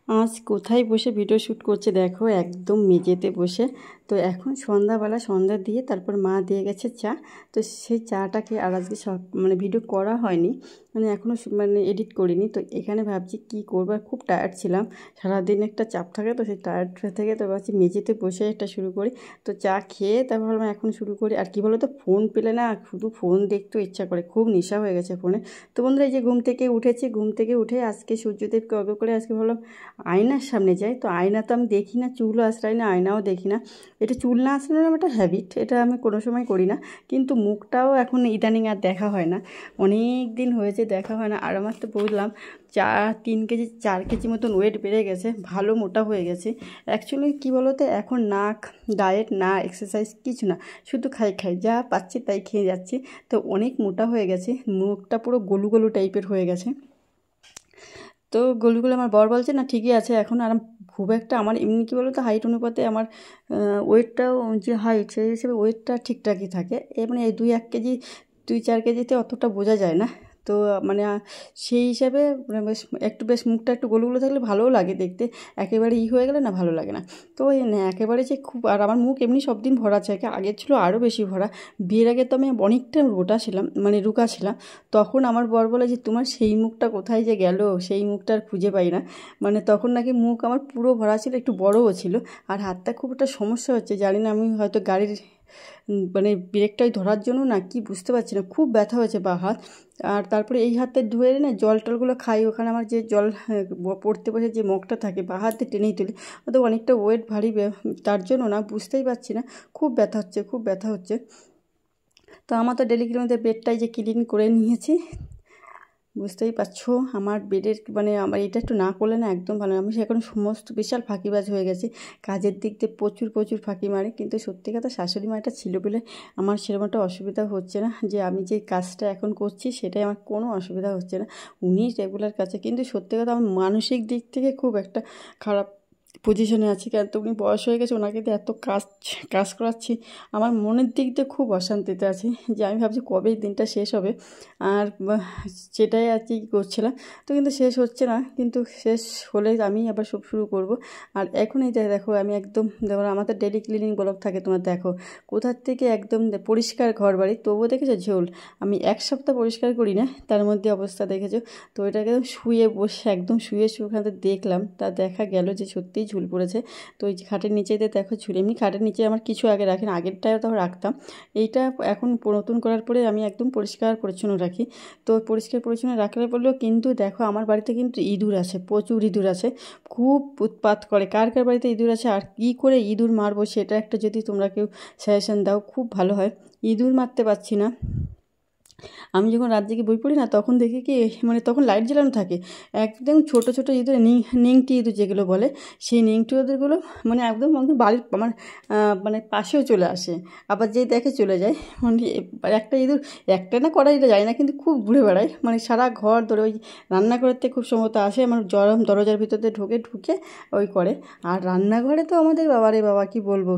আজ কোথায় বসে ভিডিও শ্যুট করছে দেখো, একদম মেঝেতে বসে। তো এখন সন্ধ্যাবেলা, সন্ধ্যা দিয়ে তারপর মা দিয়ে গেছে চা। তো সেই চাটাকে আর আজকে সব ভিডিও করা হয়নি, এখনও এডিট করিনি। তো এখানে ভাবছি কি করবো, আর খুব টায়ার্ড ছিলাম, সারাদিন একটা চাপ থাকে, তো সেই টায়ার্ড থেকে তো ভাবছি মেঝেতে বসে এটা শুরু করি। তো চা খেয়ে তারপর ভাবলাম এখন শুরু করি। আর কি বলো তো, ফোন পেলে না শুধু ফোন দেখতেও ইচ্ছা করে, খুব নেশা হয়ে গেছে ফোনে। তো বন্ধুরা, এই যে ঘুম থেকে উঠেছি, ঘুম থেকে উঠে আজকে সূর্যদেবকে অর্ঘ্য করে আজকে ভাবলাম আয়নার সামনে যাই। তো আয়না তো আমি দেখি না, চুলও আঁচড়াই না, আয়নাও দেখি না। এটা চুল না আঁচড়ানোর একটা হ্যাবিট, এটা আমি কোনো সময় করি না। কিন্তু মুখটাও এখন ইদানিং আর দেখা হয় না, অনেক দিন হয়েছে দেখা হয় না। আর আমার তো বললাম 3 কেজি 4 কেজি মতন ওয়েট বেড়ে গেছে, ভালো মোটা হয়ে গেছে। অ্যাকচুয়ালি কী বলো তো, এখন না ডায়েট না এক্সারসাইজ কিছু না, শুধু খাই খাই, যা পাচ্ছি তাই খেয়ে যাচ্ছি। তো অনেক মোটা হয়ে গেছে, মুখটা পুরো গলু গলু টাইপের হয়ে গেছে। তো গোলগুলো আমার বর বলছে না ঠিকই আছে এখন। আর খুব একটা আমার এমনি কী বলো তো, হাইট অনুপাতে আমার ওয়েটটাও যে হাইট সেই হিসেবে ওয়েটটা ঠিকঠাকই থাকে। এই 2-1 কেজি 2-4 কেজিতে অতটা বোঝা যায় না। তো সেই হিসাবে বেশ মুখটা একটু গোলগুলো থাকলে ভালোও লাগে দেখতে, একেবারে হয়ে গেলে না ভালো লাগে না। তো একেবারে যে খুব, আর আমার মুখ এমনি সব দিন ভরা থাকে, আগের ছিল আরও বেশি ভরা। বিয়ের আগে তো আমি অনেকটা রোটা ছিলাম, রুকা ছিলাম। তখন আমার বর বলে যে তোমার সেই মুখটা কোথায় যে গেল, সেই মুখটা আর খুঁজে পাই না। তখন নাকি মুখ আমার পুরো ভরা ছিল, একটু বড়ও ছিল। আর হাতটা খুব একটা সমস্যা হচ্ছে, জানি না, আমি হয়তো গাড়ির ব্রেকটাই ধরার জন্য না কি বুঝতে পারছি না, খুব ব্যথা হয়েছে বা হাত। আর তারপরে এই হাতে ধুয়ে না জল টলগুলো খাই, ওখানে আমার যে জল পড়তে বসে যে মগটা থাকে বা হাতে টেনেই তুলি, তো অনেকটা ওয়েট ভারী, তার জন্য না বুঝতেই পারছি না, খুব ব্যথা হচ্ছে, খুব ব্যথা হচ্ছে। তো আমার তো ডেলি মধ্যে বেডটাই যে ক্লিন করে নিয়েছি, বুঝতেই পারছো আমার বেডের আমার এটা একটু না করলে না একদম ভালো না। আমি এখন সমস্ত বিশাল ফাঁকিবাজ হয়ে গেছি, কাজের দিক দিয়ে প্রচুর প্রচুর ফাঁকি মারে। কিন্তু সত্যি কথা, শাশুড়ি মাটা ছিল বলে আমার সেরকম একটা অসুবিধা হচ্ছে না, যে আমি যে কাজটা এখন করছি সেটাই আমার কোনো অসুবিধা হচ্ছে না। উনি রেগুলার কাছে, কিন্তু সত্যি কথা আমার মানসিক দিক থেকে খুব একটা খারাপ পজিশনে আছি। কারণ তো উনি বয়স হয়ে গেছে, ওনাকে দিয়ে এত কাজ কাজ করাচ্ছি, আমার মনের দিক দিয়ে খুব অশান্তিতে আছি, যে আমি ভাবছি কবে এই দিনটা শেষ হবে। আর সেটাই আর কি করছিলাম। তো কিন্তু শেষ হচ্ছে না, কিন্তু শেষ হলে আমি আবার সব শুরু করব। আর এখন এই দেখো, আমি একদম যেমন আমাদের ডেলি ক্লিনিং ব্লগ থাকে, তোমরা দেখো কোথার থেকে একদম পরিষ্কার ঘর বাড়ি, তবুও দেখেছো ঝোল। আমি 1 সপ্তাহ পরিষ্কার করি না, তার মধ্যে অবস্থা দেখেছো। তো এটাকে শুয়ে বসে, একদম শুয়ে ওখানে দেখলাম, তা দেখা গেল যে সত্যিই ঝুল পড়েছে। তো এই যে খাটের নিচেতে দেখো ঝুল, এমনি খাটের নিচে আমার কিছু আগে রাখেন, আগেরটাও তো রাখতাম, এইটা এখন নতুন করার পরে আমি একদম পরিষ্কার পরিচ্ছন্ন রাখি। তো পরিষ্কার পরিচ্ছন্ন রাখলে বললেও, কিন্তু দেখো আমার বাড়িতে কিন্তু ইঁদুর আছে, প্রচুর ইঁদুর আছে, খুব উৎপাত করে। কার কার বাড়িতে ইঁদুর আছে আর কী করে ইঁদুর মারবো, সেটা একটা যদি তোমরা কেউ সাজেশন দাও খুব ভালো হয়। ইঁদুর মারতে পারছি না। আমি যখন রাত জেগে বই পড়ি না, তখন দেখি কি তখন লাইট জ্বালানো থাকে, একদম ছোটো ছোটো ইঁদুর, নিংটি ইঁদুর যেগুলো বলে, সেই নিংটি ইঁদুরগুলো একদম একদম বাড়ির আমার পাশেও চলে আসে, আবার যেই দেখে চলে যায়। একটা ইঁদুর, একটা না করা ইঁদুর যায় না, কিন্তু খুব ঘুরে বেড়ায়, সারা ঘর ধরে। ওই রান্না করতে খুব সম্ভবত আসে, আমার দরজার ভিতরে ঢুকে ওই করে। আর রান্নাঘরে তো আমাদের বাবারে বাবা কি বলবো,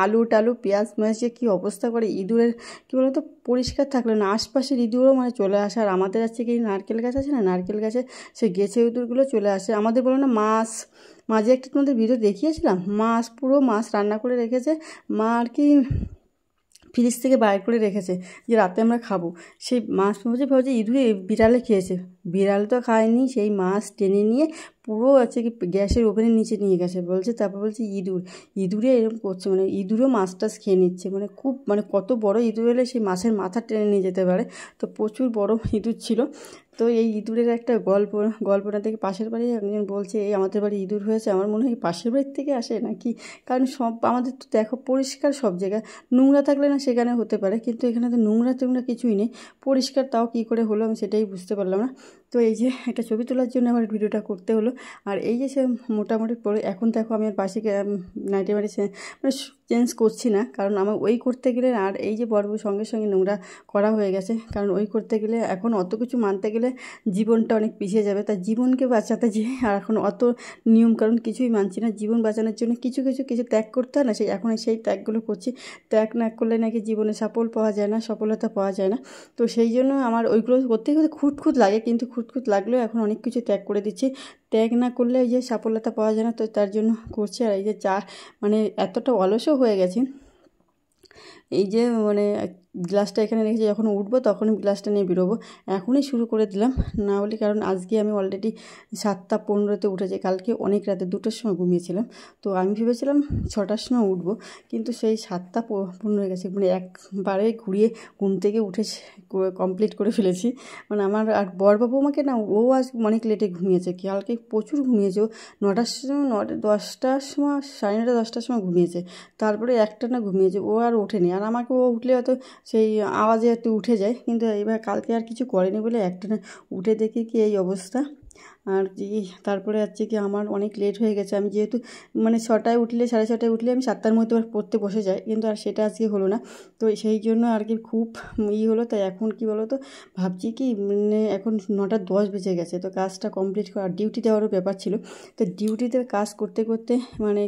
আলু টালু পেঁয়াজ মেয়াজ যে কী অবস্থা করে ইঁদুরের, কী বলতো, পরিষ্কার থাকলে না আশপাশের ইঁদুরও চলে আসে। আর আমাদের আছে কি নারকেল গাছ আছে না, নারকেল গাছে সে গেছে ইঁদুরগুলো চলে আসে। আমাদের বলো না মাছ, মাঝে একটা তোমাদের ভিডিও দেখিয়েছিলাম, পুরো মাছ রান্না করে রেখেছে মা, আর কি ফ্রিজ থেকে বাইর করে রেখেছে যে রাতে আমরা খাবো। সেই মাছ ভাবছে ইঁদুরে, বিড়ালে খেয়েছে। বিড়াল তো খায়নি, সেই মাছ টেনে নিয়ে পুরো আছে কি গ্যাসের ওভেনের নিচে নিয়ে গেছে বলছে। তারপর বলছে ইঁদুরে এরকম করছে, ইঁদুরও মাছ টাছ খেয়ে নিচ্ছে। খুব কত বড় ইঁদুর এলে সেই মাছের মাথা টেনে নিয়ে যেতে পারে। তো প্রচুর বড় ইঁদুর ছিল। তো এই ইঁদুরের একটা গল্পটা থেকে পাশের বাড়ি একজন বলছে এই আমাদের বাড়ি ইঁদুর হয়েছে। আমার মনে হয় পাশের বাড়ির থেকে আসে নাকি, কারণ সব আমাদের তো দেখো পরিষ্কার সব জায়গায়, নোংরা থাকলে না সেখানে হতে পারে, কিন্তু এখানে তো নোংরা কিছুই নেই, পরিষ্কার, তাও কী করে হলো আমি সেটাই বুঝতে পারলাম না। তো এই যে একটা ছবি তোলার জন্য আমার ভিডিওটা করতে হলো। আর এই যে সে মোটামুটি পরে এখন দেখো আমি আর পাশে নাইটি বাড়ি চেঞ্জ করছি না, কারণ আমার ওই করতে গেলে, আর এই যে বড় সঙ্গে সঙ্গে নোংরা করা হয়ে গেছে, কারণ ওই করতে গেলে এখন অত কিছু মানতে গেলে জীবনটা অনেক পিছিয়ে যাবে। তাই জীবনকে বাঁচাতে যে আর এখন অত নিয়মকানুন কিছুই মানছি না। জীবন বাঁচানোর জন্য কিছু ত্যাগ করতে হয় না, এখন সেই ত্যাগগুলো করছি। ত্যাগ না করলে নাকি জীবনে সফলতা পাওয়া যায় না। তো সেই জন্য আমার ওইগুলো করতে খুঁত লাগে, কিন্তু খুঁতখুত লাগলেও এখন অনেক কিছু ত্যাগ করে দিচ্ছি। ত্যাগ না করলে এই যে সাফল্যতা পাওয়া যায় না, তো তার জন্য করছি। আর এই যে চা মানে এতটা অলসও হয়ে গেছি, এই যে মানে গ্লাসটা এখানে রেখেছি, যখন উঠবো তখনই গ্লাসটা নিয়ে বেরোবো। এখনই শুরু করে দিলাম, না হলে কারণ আজকে আমি অলরেডি 7:15 উঠেছি। কালকে অনেক রাতে 2টোর সময় ঘুমিয়েছিলাম, তো আমি ভেবেছিলাম 6টার সময় উঠবো, কিন্তু সেই 7:15 হয়ে গেছে। মানে একবারে ঘুরিয়ে ঘুম থেকে উঠে কমপ্লিট করে ফেলেছি। মানে আমার আর বড়বাবু আমাকে না, ও আজ অনেক লেটে ঘুমিয়েছে, কালকে প্রচুর ঘুমিয়েছে। ও 9টার সময় 10টার সময় 9:30 10টার সময় ঘুমিয়েছে, তারপরে একটানা ঘুমিয়েছে, ও আর ওঠেনি। আর আমাকে ও উঠলে হয়তো সেই আওয়াজে একটু উঠে যায়, কিন্তু এবার কালকে আর কিছু করেনি বলে একটানা উঠে দেখি কি এই অবস্থা। আর তারপরে হচ্ছে কি আমার অনেক লেট হয়ে গেছে। আমি যেহেতু মানে 6টায় উঠলে 6:30টায় উঠলে আমি 7টার মধ্যে আবার পড়তে বসে যাই, কিন্তু আর সেটা আজকে হলো না। তো সেই জন্য আর কি খুব হলো। তাই এখন কি বলো তো, ভাবছি কি মানে এখন 9:10 বেজে গেছে, তো কাজটা কমপ্লিট করা, ডিউটি দেওয়ারও ব্যাপার ছিল। তো ডিউটিতে কাজ করতে করতে মানে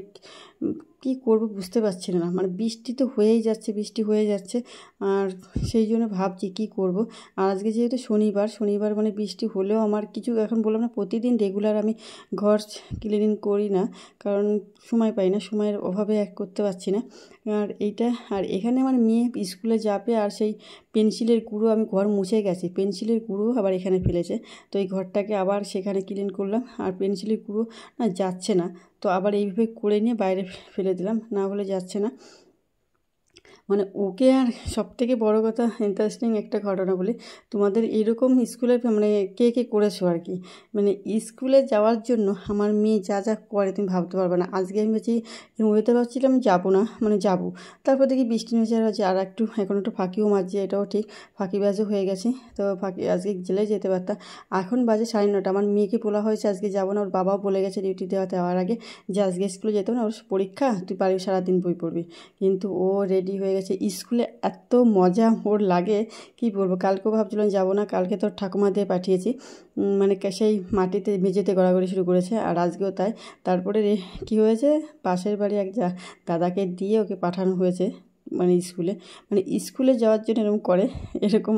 কী করব বুঝতে পারছি না। মানে বৃষ্টি তো হয়েই যাচ্ছে, বৃষ্টি হয়ে যাচ্ছে, আর সেই জন্য ভাবছি কী করব। আর আজকে যেহেতু শনিবার মানে বৃষ্টি হলেও আমার কিছু, এখন বললাম না প্রতিদিন রেগুলার আমি ঘর ক্লিনিং করি না, কারণ সময় পাই না, সময়ের অভাবে করতে পারছি না। আর এখানে আমার মেয়ে স্কুলে যাবে, আর সেই পেন্সিলের গুঁড়ো আমি ঘর মুছে গেছি, পেন্সিলের গুঁড়ো আবার এখানে ফেলেছে। তো এই ঘরটাকে আবার সেখানে ক্লিন করলাম, আর পেন্সিলের গুঁড়ো না যাচ্ছে না, তো আবার এইভাবে করে নিয়ে বাইরে ফেলে দিলাম, না হলে যাচ্ছে না। মানে ওকে, আর সবথেকে বড় কথা ইন্টারেস্টিং একটা ঘটনা বলি তোমাদের। এরকম স্কুলে মানে কে কে করেছো আর কি, মানে স্কুলে যাওয়ার জন্য আমার মেয়ে যা যা করে তুমি ভাবতে পারবে না। আজকে আমি বলছি ওয়েতে ভাবছিলাম যাবো না, মানে যাবো, তারপর দেখি বৃষ্টি নেমেছে, আর একটু এখন একটু ফাঁকিও মারছে, এটাও ঠিক, ফাঁকি বাজও হয়ে গেছে। তো আজকে জেলে যেতে পারতাম। এখন বাজে 9:30, আমার মেয়েকে বলা হয়েছে আজকে যাবো না, ওর বাবাও বলে গেছে ডিউটি দেওয়ার আগে যে আজকে স্কুলে যেতে না, ওর পরীক্ষা, তুই বাড়ি সারাদিন বই পড়বি। কিন্তু ও রেডি হয়ে গেছে। স্কুলে এত মজা ওর লাগে কি বলবো। কালকেও ভাবছিলাম যাবো না, কালকে তোর ঠাকুমা দিয়ে পাঠিয়েছি, মানে সেই মাটিতে মেঝেতে গড়াগড়ি শুরু করেছে, আর আজকেও তাই। তারপরে কি হয়েছে, পাশের বাড়ি এক দাদাকে দিয়ে ওকে পাঠানো হয়েছে মানে স্কুলে যাওয়ার জন্য এরকম করে এরকম।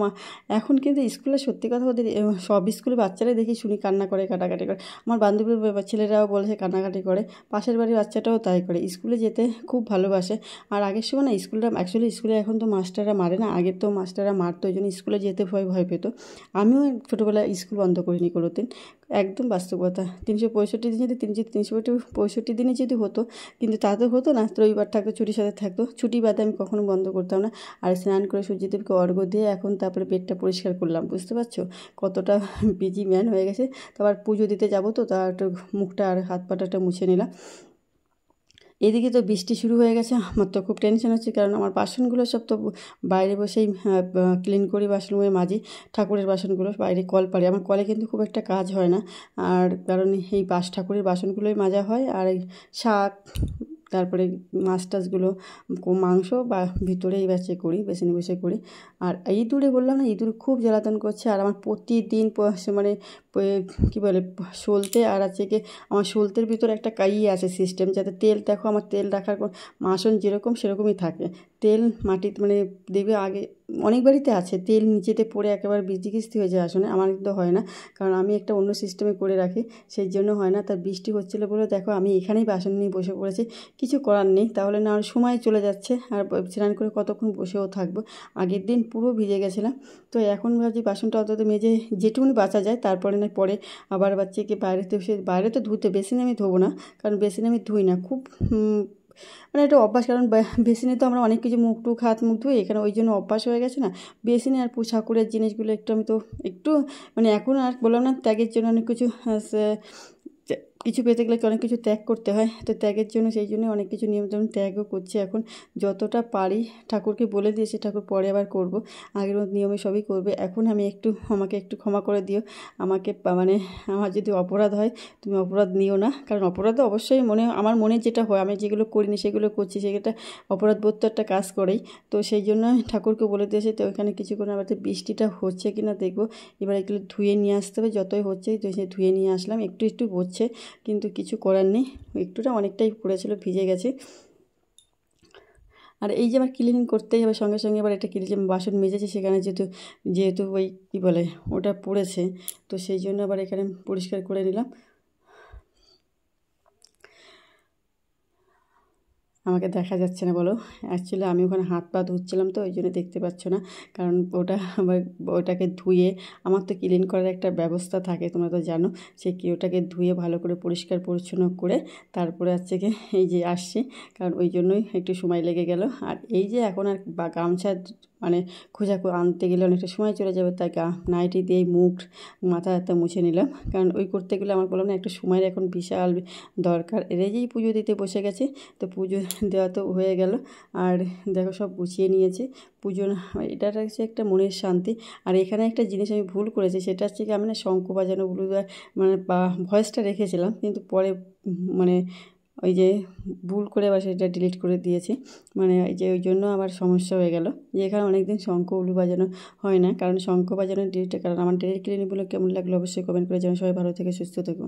এখন কিন্তু স্কুলে সত্যি কথা বলতে সব স্কুলে বাচ্চারাই দেখি শুনি কান্না করে, কাটাকাটি করে। আমার বান্ধবীর ছেলেরাও বলেছে কান্নাকাটি করে, পাশের বাড়ির বাচ্চাটাও তাই করে, স্কুলে যেতে খুব ভালোবাসে। আর আগের সময় না স্কুলটা অ্যাকচুয়ালি স্কুলে এখন তো মাস্টাররা মারে না, আগের তো মাস্টাররা মারতো, ওই জন্য স্কুলে যেতে ভয় পেতো। আমিও ছোটোবেলায় স্কুল বন্ধ করিনি কোনোদিন, একদম বাস্তবতা। 365 দিন যদি 365 দিনে যদি হতো, কিন্তু তা তো হতো না। রবিবার থাকতো, ছুটির সাথে থাকতো, ছুটি বাদে আমি কখনো বন্ধ করতাম না। আর স্নান করে সূর্যদেবকে অর্ঘ্য দিয়ে এখন তারপরে পেটটা পরিষ্কার করলাম, বুঝতে পারছো কতটা বিজি ম্যান হয়ে গেছে। তারপর পুজো দিতে যাবো, তো তার একটু মুখটা আর হাত পাটাটা মুছে নিলাম। এদিকে তো বৃষ্টি শুরু হয়ে গেছে, আমার তো খুব টেনশন হচ্ছে, কারণ আমার বাসনগুলো সব তো বাইরে বসেই ক্লিন করি, বাসনগুলো মাজি, ঠাকুরের বাসনগুলো বাইরে কল পাড়ি। আমার কলে কিন্তু খুব একটা কাজ হয় না, আর কারণ এই ঠাকুরের বাসনগুলোই মাজা হয়। আর এই শাক, তারপরে মাছ টাছগুলো, মাংস বা ভিতরে এই বাচ্চা করি, বেসিনে বসে করি। আর ইঁদুরে বললাম না, ইঁদুর খুব জ্বালাতন করছে। আর আমার প্রতিদিন মানে কী বলে সলতে, আর আছে কি আমার সলতের ভিতরে একটা আছে সিস্টেম, যাতে তেল, দেখো আমার তেল রাখার আসন যেরকম সেরকমই থাকে। তেল মাটিতে মানে দেখবে আগে অনেক বাড়িতে আছে, তেল নিচেতে পড়ে একেবারে বিজলি হয়ে যায় আসনে। আমার কিন্তু হয় না, কারণ আমি একটা অন্য সিস্টেমে করে রাখি, সেই জন্য হয় না। তার বৃষ্টি হচ্ছিলো বলে দেখো আমি এখানেই বাসন নিয়ে বসে পড়েছি, কিছু করার নেই, তাহলে না আর সময় চলে যাচ্ছে। আর স্নান করে কতক্ষণ বসেও থাকবো, আগের দিন পুরো ভিজে গেছিলাম। তো এখন ভাবছি বাসনটা অন্তত মেজে যেটুকুনি বাঁচা যায়, তারপরে না পরে আবার বাচ্চাকে বাইরে তো ধুতে, বেসিনে আমি ধোবো না, কারণ বেসিনে আমি ধুই না খুব, মানে এটা অভ্যাস। কারণ বেসিনে তো আমরা অনেক কিছু হাত মুখ ধুই, এখানে ওই জন্য অভ্যাস হয়ে গেছে না বেসিনে। আর ঠাকুরের জিনিসগুলো আমি তো একটু মানে এখন আর বললাম না, ত্যাগের জন্য অনেক কিছু পেতে গেলে অনেক কিছু ত্যাগ করতে হয়, তো ত্যাগের জন্য সেই জন্য অনেক কিছু নিয়ম যেমন ত্যাগও করছি এখন যতটা পারি। ঠাকুরকে বলে দিয়েছি, ঠাকুর পরে আবার করব, আগের নিয়মে সবই করবে। এখন আমাকে একটু ক্ষমা করে দিও, আমাকে মানে আমার যদি অপরাধ হয় তুমি অপরাধ নিও না, কারণ অপরাধ অবশ্যই আমার মনে যেটা হয়, আমি যেগুলো করিনি সেগুলো করছি, সেটা অপরাধ বোধ তো একটা কাজ করেই। তো সেই জন্য ঠাকুরকে বলে দিয়েছি। তো ওখানে কিছু করে আবার বৃষ্টিটা হচ্ছে কি না দেখবো, এবার এগুলো ধুয়ে নিয়ে আসতে হবে, যতই হচ্ছে তো সে ধুয়ে নিয়ে আসলাম। একটু পড়ছে, কিন্তু কিছু করার নেই, একটুটা অনেকটাই পড়েছিল, ভিজে গেছে। আর এই যে আবার ক্লিনিং করতেই হবে সঙ্গে সঙ্গে আবার এটা ক্লিন বাসন মেজেছে সেখানে যেহেতু ওই কী বলে ওটা পড়েছে, তো সেই জন্য আবার এখানে পরিষ্কার করে নিলাম। আমাকে দেখা যাচ্ছে না বলো, অ্যাকচুয়ালি আমি ওখানে হাত পা ধুচ্ছিলাম তো ওই জন্য দেখতে পাচ্ছ না, কারণ ওটাকে ধুয়ে আমার তো ক্লিন করার একটা ব্যবস্থা থাকে তোমরা তো জানো, ওটাকে ধুয়ে ভালো করে পরিষ্কার পরিচ্ছন্ন করে তারপরে হচ্ছে কি এই যে আসছি, কারণ ওই জন্যই একটু সময় লেগে গেল। আর এই যে এখন আর গামছা মানে খোঁজা আনতে গেলে অনেকটা সময় চলে যাবে, তাই নাইটি দিয়ে মুখ মাথা হাতে মুছে নিলাম, কারণ ওই করতে গেলে আমার বললাম না একটা সময়ের এখন বিশাল দরকার। যেই পুজো দিতে বসে গেছে, তো পুজো দেওয়া তো হয়ে গেল। আর দেখো সব গুছিয়ে নিয়েছি, পুজো এটা হচ্ছে একটা মনের শান্তি। আর এখানে একটা জিনিস আমি ভুল করেছি, সেটা হচ্ছে কি আমি না শঙ্খ বাজানো মানে ভয়েসটা রেখেছিলাম, কিন্তু পরে মানে ওই যে ভুল করে আবার সেটা ডিলিট করে দিয়েছি, মানে ওই জন্য আমার সমস্যা হয়ে গেল যে এখানে অনেকদিন শঙ্খ উলু বাজানো হয় না, কারণ শঙ্খ বাজানোর ডিলিটের কারণ। আমার ডেলি ক্লিনিকগুলো কেমন লাগলো অবশ্যই কমেন্ট করে জানাও। সবাই ভালো থেকে সুস্থ থেকো।